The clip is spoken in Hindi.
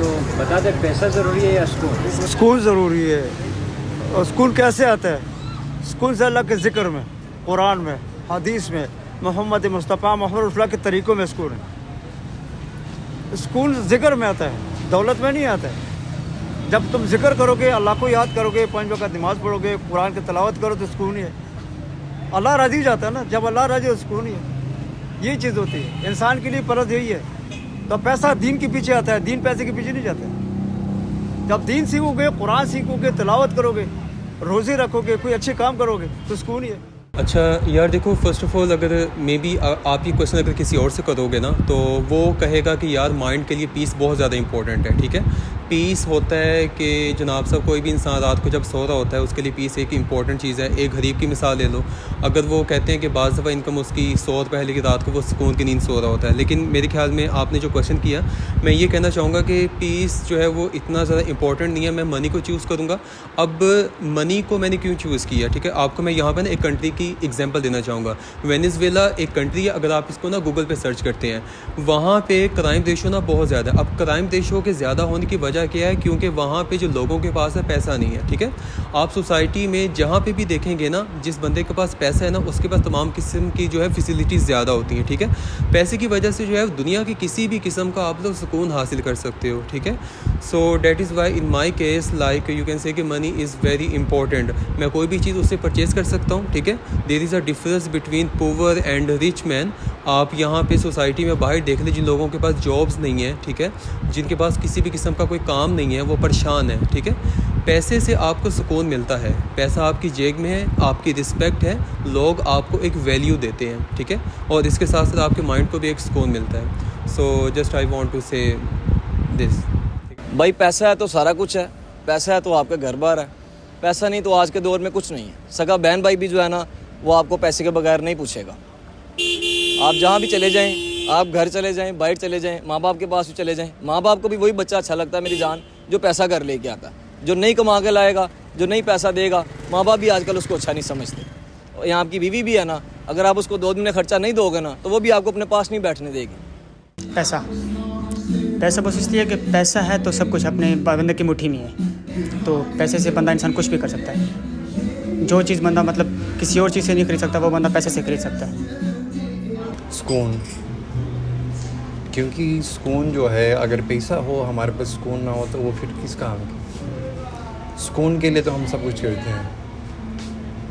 तो बता दें, पैसा ज़रूरी है या सुकून? सुकून ज़रूरी है। और सुकून कैसे आता है? सुकून से अल्लाह के ज़िक्र में, कुरान में, हदीस में, मोहम्मद मुस्तफ़ा मोहम्मद रसूलुल्लाह के तरीक़ों में सुकून है। सुकून ज़िक्र में आता है, दौलत में नहीं आता है। जब तुम ज़िक्र करोगे, अल्लाह को याद करोगे, 5 वक़्त नमाज़ पढ़ोगे, कुरान की तिलावत करो तो सुकून ही है। अल्लाह राज़ी जाता है ना, जब अल्लाह राज़ी हो सुकून ही है। यही चीज़ होती है इंसान के लिए। परत यही है। तो पैसा दीन के पीछे आता है, दीन पैसे के पीछे नहीं जाता है। जब दीन सीखोगे, कुरान सीखोगे, तिलावत करोगे, रोज़े रखोगे, कोई अच्छे काम करोगे तो सुकून ही है। अच्छा यार देखो, फ़र्स्ट ऑफ़ ऑल अगर मे बी आप ये क्वेश्चन अगर किसी और से करोगे ना, तो वो कहेगा कि यार माइंड के लिए पीस बहुत ज़्यादा इंपॉर्टेंट है। ठीक है, पीस होता है कि जनाब साहब कोई भी इंसान रात को जब सो रहा होता है उसके लिए पीस एक इंपॉर्टेंट चीज़ है। एक गरीब की मिसाल ले लो, अगर वो कहते हैं कि बाज़ दफ़ा इनकम उसकी 100 रुपये है, लेकिन रात को वो सुकून की नींद सो रहा होता है। लेकिन मेरे ख्याल में आपने जो क्वेश्चन किया, मैं ये कहना चाहूँगा कि पीस जो है वो इतना ज़्यादा इंपॉर्टेंट नहीं है। मैं मनी को चूज़ करूँगा। अब मनी को मैंने क्यों चूज़ किया, ठीक है, आपको मैं यहाँ पर ना एक कंट्री की एग्जाम्पल देना चाहूँगा। वेनेज़ुएला एक कंट्री है, अगर आप इसको ना गूगल पे सर्च करते हैं, वहाँ पे क्राइम रेशो ना बहुत ज़्यादा है। अब क्राइम रेशो के ज़्यादा होने की वजह क्या है? क्योंकि वहाँ पे जो लोगों के पास है पैसा नहीं है। ठीक है, आप सोसाइटी में जहाँ पे भी देखेंगे ना, जिस बंदे के पास पैसा है ना, उसके पास तमाम किस्म की जो है फैसिलिटीज़ ज़्यादा होती हैं। ठीक है, पैसे की वजह से जो है दुनिया की किसी भी किस्म का आप लोग सुकून हासिल कर सकते हो। ठीक है, so that is why in my case like you can say कि मनी इज़ वेरी इंपॉर्टेंट। मैं कोई भी चीज़ उससे परचेज़ कर सकता हूँ। ठीक है, there is a difference between poor and rich man. आप यहाँ पे सोसाइटी में बाहर देख लें, जिन लोगों के पास जॉब्स नहीं है, ठीक है, जिनके पास किसी भी किस्म का कोई काम नहीं है, वो परेशान है। ठीक है, पैसे से आपको सुकून मिलता है, पैसा आपकी जेब में है, आपकी रिस्पेक्ट है, लोग आपको एक वैल्यू देते हैं। ठीक है, और इसके साथ साथ आपके माइंड को भी एक सुकून मिलता है। So just I want to say this. भाई पैसा है तो सारा कुछ है, पैसा है तो आपका घर बार है, पैसा नहीं तो आज के दौर में कुछ नहीं है। सगा बहन भाई भी जो है ना, वो आपको पैसे के बगैर नहीं पूछेगा। आप जहाँ भी चले जाएं, आप घर चले जाएं, बाहर चले जाएं, माँ बाप के पास भी चले जाएं, माँ बाप को भी वही बच्चा अच्छा लगता है मेरी जान, जो पैसा घर लेके आता है। जो नहीं कमा के लाएगा, जो नहीं पैसा देगा, माँ बाप भी आजकल उसको अच्छा नहीं समझते। और यहाँ आपकी बीवी भी है ना, अगर आप उसको 2 दिन में खर्चा नहीं दोगे ना, तो वो भी आपको अपने पास नहीं बैठने देगी। पैसा बस इसलिए कि पैसा है तो सब कुछ अपने बंदे की मुट्ठी में है। तो पैसे से बंदा इंसान कुछ भी कर सकता है। जो चीज़ बंदा मतलब किसी और चीज़ से नहीं खरीद सकता, वो बंदा पैसे से खरीद सकता है। सुकून, क्योंकि सुकून जो है, अगर पैसा हो हमारे पास सुकून ना हो तो वो फिर किस काम की? सुकून के लिए तो हम सब कुछ करते हैं।